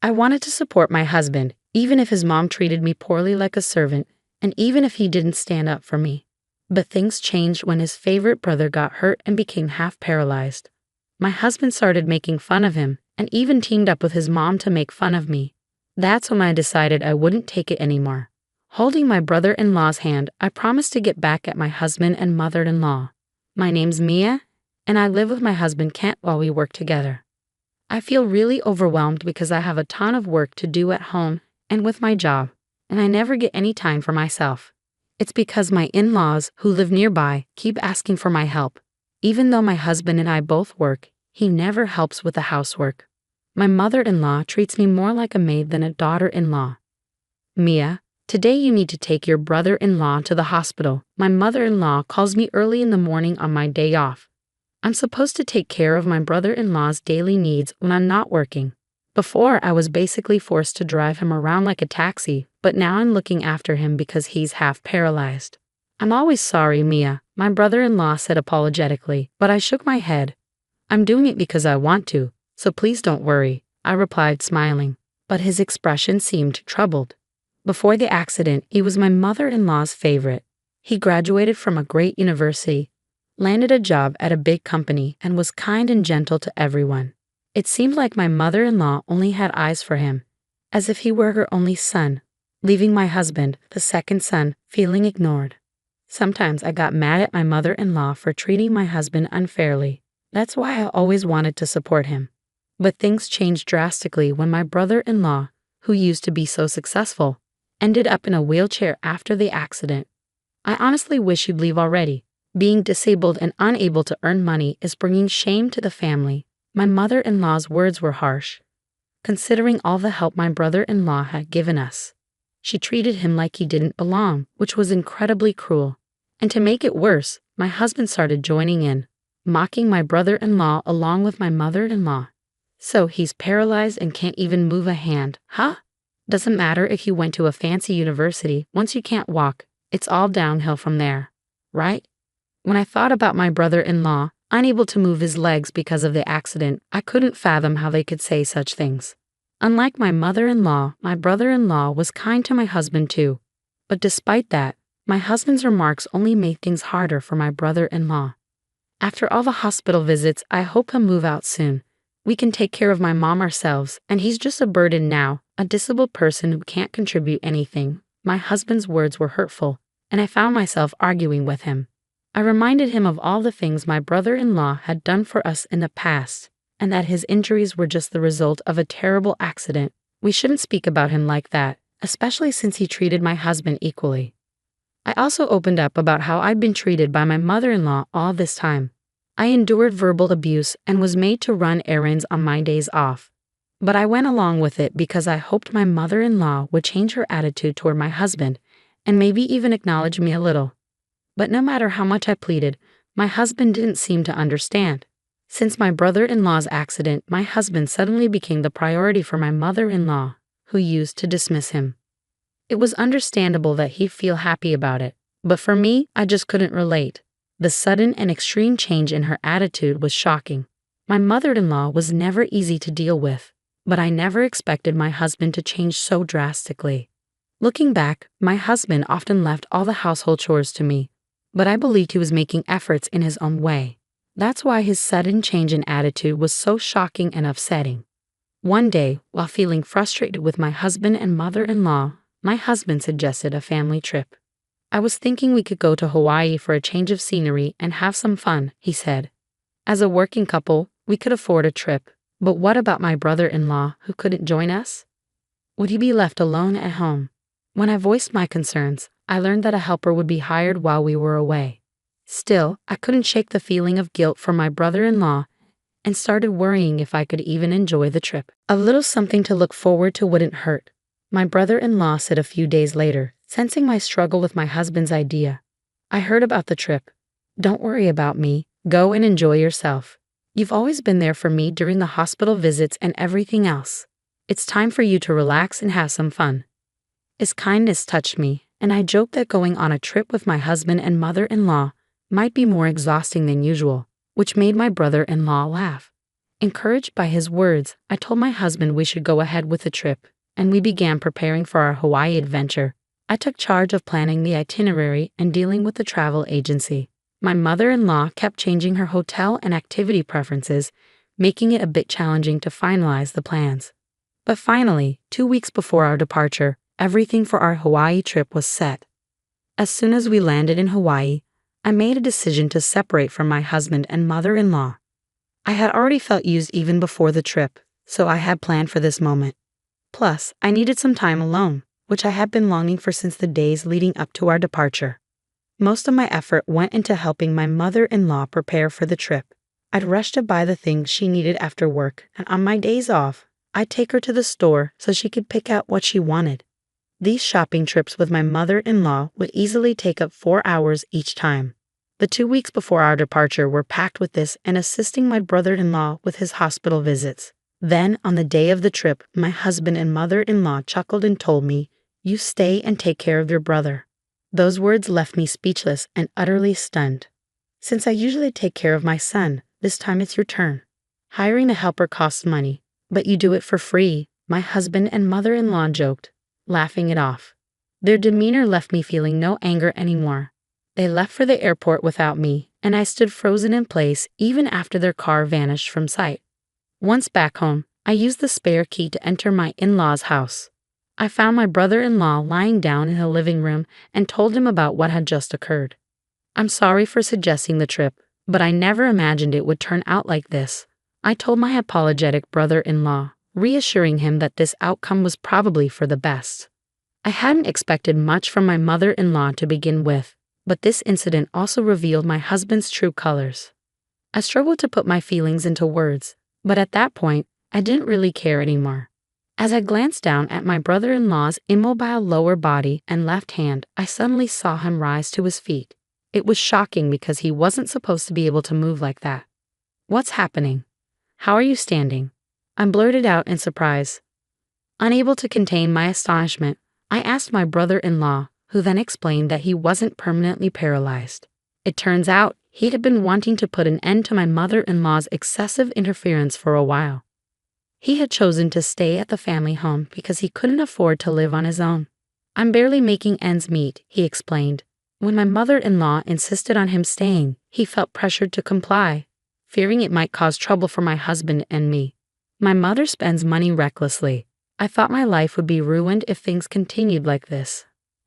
I wanted to support my husband, even if his mom treated me poorly like a servant, and even if he didn't stand up for me. But things changed when his favorite brother got hurt and became half paralyzed. My husband started making fun of him, and even teamed up with his mom to make fun of me. That's when I decided I wouldn't take it anymore. Holding my brother-in-law's hand, I promised to get back at my husband and mother-in-law. My name's Mia, and I live with my husband Kent while we work together. I feel really overwhelmed because I have a ton of work to do at home and with my job, and I never get any time for myself. It's because my in-laws, who live nearby, keep asking for my help. Even though my husband and I both work, he never helps with the housework. My mother-in-law treats me more like a maid than a daughter-in-law. Mia, today you need to take your brother-in-law to the hospital. My mother-in-law calls me early in the morning on my day off. I'm supposed to take care of my brother-in-law's daily needs when I'm not working. Before, I was basically forced to drive him around like a taxi, but now I'm looking after him because he's half paralyzed. I'm always sorry, Mia, my brother-in-law said apologetically, but I shook my head. I'm doing it because I want to, so please don't worry, I replied smiling, but his expression seemed troubled. Before the accident, he was my mother-in-law's favorite. He graduated from a great university, landed a job at a big company, and was kind and gentle to everyone. It seemed like my mother-in-law only had eyes for him, as if he were her only son, leaving my husband, the second son, feeling ignored. Sometimes I got mad at my mother-in-law for treating my husband unfairly. That's why I always wanted to support him. But things changed drastically when my brother-in-law, who used to be so successful, ended up in a wheelchair after the accident. I honestly wish he'd leave already. Being disabled and unable to earn money is bringing shame to the family. My mother-in-law's words were harsh, considering all the help my brother-in-law had given us. She treated him like he didn't belong, which was incredibly cruel. And to make it worse, my husband started joining in, mocking my brother-in-law along with my mother-in-law. So he's paralyzed and can't even move a hand, huh? Doesn't matter if you went to a fancy university, once you can't walk, it's all downhill from there, right? When I thought about my brother-in-law, unable to move his legs because of the accident, I couldn't fathom how they could say such things. Unlike my mother-in-law, my brother-in-law was kind to my husband too. But despite that, my husband's remarks only made things harder for my brother-in-law. After all the hospital visits, I hope he'll move out soon. We can take care of my mom ourselves, and he's just a burden now, a disabled person who can't contribute anything. My husband's words were hurtful, and I found myself arguing with him. I reminded him of all the things my brother-in-law had done for us in the past, and that his injuries were just the result of a terrible accident. We shouldn't speak about him like that, especially since he treated my husband equally. I also opened up about how I'd been treated by my mother-in-law all this time. I endured verbal abuse and was made to run errands on my days off. But I went along with it because I hoped my mother-in-law would change her attitude toward my husband and maybe even acknowledge me a little. But no matter how much I pleaded, my husband didn't seem to understand. Since my brother-in-law's accident, my husband suddenly became the priority for my mother-in-law, who used to dismiss him. It was understandable that he'd feel happy about it, but for me, I just couldn't relate. The sudden and extreme change in her attitude was shocking. My mother-in-law was never easy to deal with, but I never expected my husband to change so drastically. Looking back, my husband often left all the household chores to me, but I believed he was making efforts in his own way. That's why his sudden change in attitude was so shocking and upsetting. One day, while feeling frustrated with my husband and mother-in-law, my husband suggested a family trip. I was thinking we could go to Hawaii for a change of scenery and have some fun, he said. As a working couple, we could afford a trip, but what about my brother-in-law who couldn't join us? Would he be left alone at home? When I voiced my concerns, I learned that a helper would be hired while we were away. Still, I couldn't shake the feeling of guilt for my brother-in-law and started worrying if I could even enjoy the trip. A little something to look forward to wouldn't hurt, my brother-in-law said a few days later, sensing my struggle with my husband's idea. I heard about the trip. Don't worry about me. Go and enjoy yourself. You've always been there for me during the hospital visits and everything else. It's time for you to relax and have some fun. His kindness touched me, and I joked that going on a trip with my husband and mother-in-law might be more exhausting than usual, which made my brother-in-law laugh. Encouraged by his words, I told my husband we should go ahead with the trip, and we began preparing for our Hawaii adventure. I took charge of planning the itinerary and dealing with the travel agency. My mother-in-law kept changing her hotel and activity preferences, making it a bit challenging to finalize the plans. But finally, 2 weeks before our departure, everything for our Hawaii trip was set. As soon as we landed in Hawaii, I made a decision to separate from my husband and mother-in-law. I had already felt used even before the trip, so I had planned for this moment. Plus, I needed some time alone, which I had been longing for since the days leading up to our departure. Most of my effort went into helping my mother-in-law prepare for the trip. I'd rush to buy the things she needed after work, and on my days off, I'd take her to the store so she could pick out what she wanted. These shopping trips with my mother-in-law would easily take up 4 hours each time. The 2 weeks before our departure were packed with this and assisting my brother-in-law with his hospital visits. Then, on the day of the trip, my husband and mother-in-law chuckled and told me, "You stay and take care of your brother." Those words left me speechless and utterly stunned. "Since I usually take care of my son, this time it's your turn. Hiring a helper costs money, but you do it for free," my husband and mother-in-law joked, laughing it off. Their demeanor left me feeling no anger anymore. They left for the airport without me, and I stood frozen in place even after their car vanished from sight. Once back home, I used the spare key to enter my in-laws' house. I found my brother-in-law lying down in the living room and told him about what had just occurred. "I'm sorry for suggesting the trip, but I never imagined it would turn out like this," I told my apologetic brother-in-law, reassuring him that this outcome was probably for the best. I hadn't expected much from my mother-in-law to begin with, but this incident also revealed my husband's true colors. I struggled to put my feelings into words, but at that point, I didn't really care anymore. As I glanced down at my brother-in-law's immobile lower body and left hand, I suddenly saw him rise to his feet. It was shocking because he wasn't supposed to be able to move like that. "What's happening? How are you standing?" I blurted out in surprise. Unable to contain my astonishment, I asked my brother-in-law, who then explained that he wasn't permanently paralyzed. It turns out he had been wanting to put an end to my mother-in-law's excessive interference for a while. He had chosen to stay at the family home because he couldn't afford to live on his own. "I'm barely making ends meet," he explained. When my mother-in-law insisted on him staying, he felt pressured to comply, fearing it might cause trouble for my husband and me. "My mother spends money recklessly. I thought my life would be ruined if things continued like this."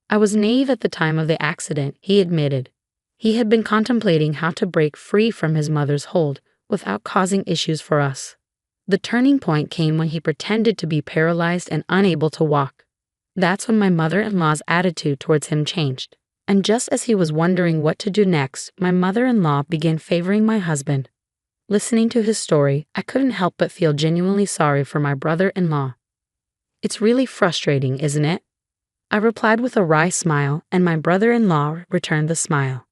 I was naive at the time of the accident, he admitted. He had been contemplating how to break free from his mother's hold without causing issues for us. The turning point came when he pretended to be paralyzed and unable to walk. That's when my mother-in-law's attitude towards him changed. And just as he was wondering what to do next, my mother-in-law began favoring my husband. Listening to his story, I couldn't help but feel genuinely sorry for my brother-in-law. "It's really frustrating, isn't it?" I replied with a wry smile, and my brother-in-law returned the smile.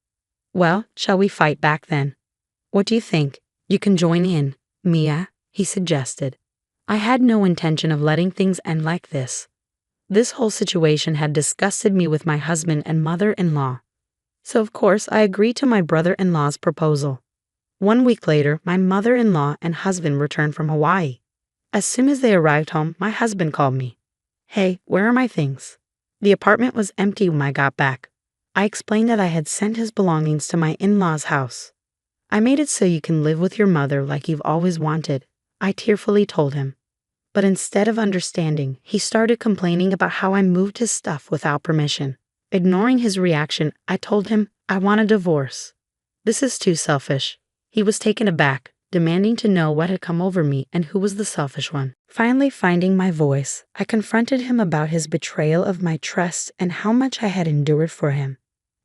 "Well, shall we fight back then? What do you think? You can join in, Mia," he suggested. I had no intention of letting things end like this. This whole situation had disgusted me with my husband and mother-in-law. So of course I agreed to my brother-in-law's proposal. 1 week later, my mother-in-law and husband returned from Hawaii. As soon as they arrived home, my husband called me. "Hey, where are my things?" The apartment was empty when I got back. I explained that I had sent his belongings to my in-laws' house. "I made it so you can live with your mother like you've always wanted," I tearfully told him. But instead of understanding, he started complaining about how I moved his stuff without permission. Ignoring his reaction, I told him I want a divorce. "This is too selfish." He was taken aback, demanding to know what had come over me and who was the selfish one. Finally finding my voice, I confronted him about his betrayal of my trust and how much I had endured for him.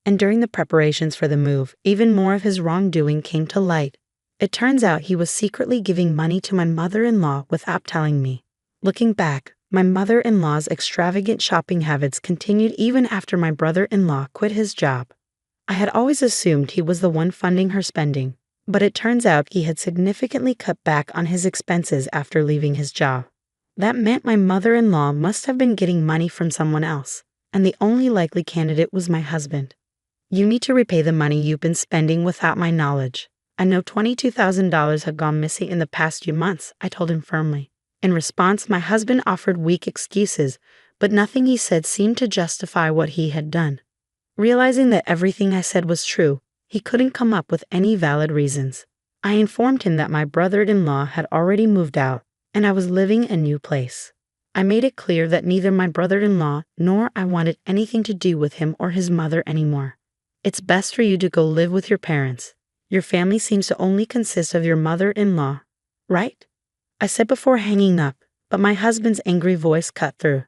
And during the preparations for the move, even more of his wrongdoing came to light. It turns out he was secretly giving money to my mother-in-law without telling me. Looking back, my mother-in-law's extravagant shopping habits continued even after my brother-in-law quit his job. I had always assumed he was the one funding her spending, but it turns out he had significantly cut back on his expenses after leaving his job. That meant my mother-in-law must have been getting money from someone else, and the only likely candidate was my husband. "You need to repay the money you've been spending without my knowledge," I know $22,000 had gone missing in the past few months, I told him firmly. In response, my husband offered weak excuses, but nothing he said seemed to justify what he had done. Realizing that everything I said was true, he couldn't come up with any valid reasons. I informed him that my brother-in-law had already moved out, and I was living in a new place. I made it clear that neither my brother-in-law nor I wanted anything to do with him or his mother anymore. It's best for you to go live with your parents. Your family seems to only consist of your mother-in-law, right? I said before hanging up, but my husband's angry voice cut through.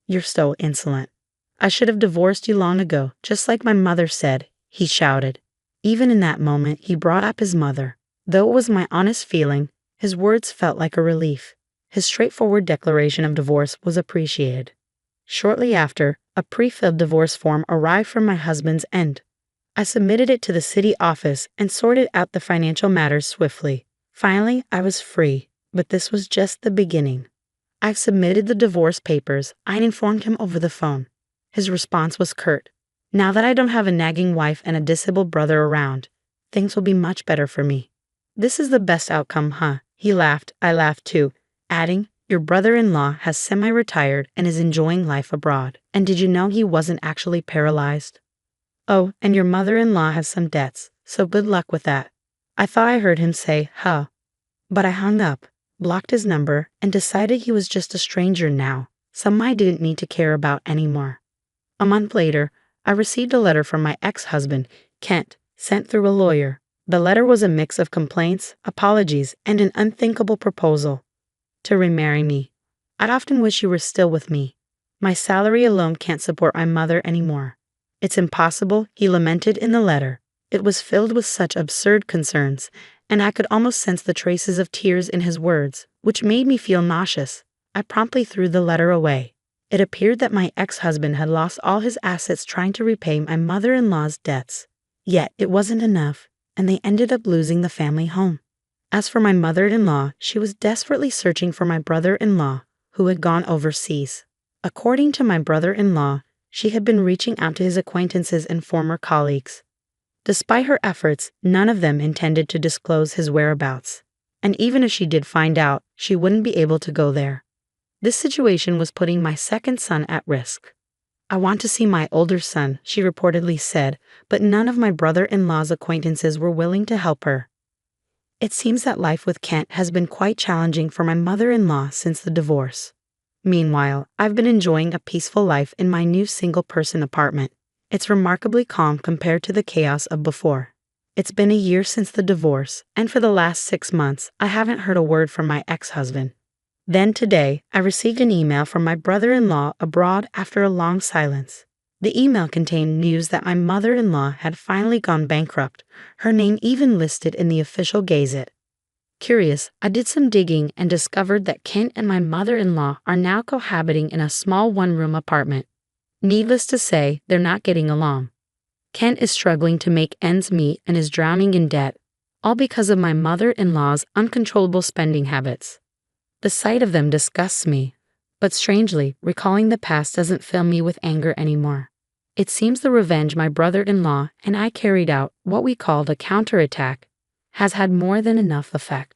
You're so insolent. I should have divorced you long ago, just like my mother said, he shouted. Even in that moment, he brought up his mother. Though it was my honest feeling, his words felt like a relief. His straightforward declaration of divorce was appreciated. Shortly after, a pre-filled divorce form arrived from my husband's end. I submitted it to the city office and sorted out the financial matters swiftly. Finally, I was free, but this was just the beginning. I submitted the divorce papers. I informed him over the phone. His response was curt. Now that I don't have a nagging wife and a disabled brother around, things will be much better for me. This is the best outcome, huh? He laughed. I laughed too, adding, your brother-in-law has semi-retired and is enjoying life abroad. And did you know he wasn't actually paralyzed? Oh, and your mother-in-law has some debts, so good luck with that. I thought I heard him say, huh. But I hung up, blocked his number, and decided he was just a stranger now, someone I didn't need to care about anymore. A month later, I received a letter from my ex-husband, Kent, sent through a lawyer. The letter was a mix of complaints, apologies, and an unthinkable proposal to remarry me. I'd often wish you were still with me. My salary alone can't support my mother anymore. It's impossible, he lamented in the letter. It was filled with such absurd concerns, and I could almost sense the traces of tears in his words, which made me feel nauseous. I promptly threw the letter away. It appeared that my ex-husband had lost all his assets trying to repay my mother-in-law's debts. Yet it wasn't enough, and they ended up losing the family home. As for my mother-in-law, she was desperately searching for my brother-in-law, who had gone overseas. According to my brother-in-law, she had been reaching out to his acquaintances and former colleagues. Despite her efforts, none of them intended to disclose his whereabouts. And even if she did find out, she wouldn't be able to go there. This situation was putting my second son at risk. I want to see my older son, she reportedly said, but none of my brother-in-law's acquaintances were willing to help her. It seems that life with Kent has been quite challenging for my mother-in-law since the divorce. Meanwhile, I've been enjoying a peaceful life in my new single-person apartment. It's remarkably calm compared to the chaos of before. It's been a year since the divorce, and for the last 6 months, I haven't heard a word from my ex-husband. Then today, I received an email from my brother-in-law abroad after a long silence. The email contained news that my mother-in-law had finally gone bankrupt, her name even listed in the official Gazette. Curious, I did some digging and discovered that Kent and my mother-in-law are now cohabiting in a small one-room apartment. Needless to say, they're not getting along. Kent is struggling to make ends meet and is drowning in debt, all because of my mother-in-law's uncontrollable spending habits. The sight of them disgusts me, but strangely, recalling the past doesn't fill me with anger anymore. It seems the revenge my brother-in-law and I carried out, what we called a counterattack, has had more than enough effect.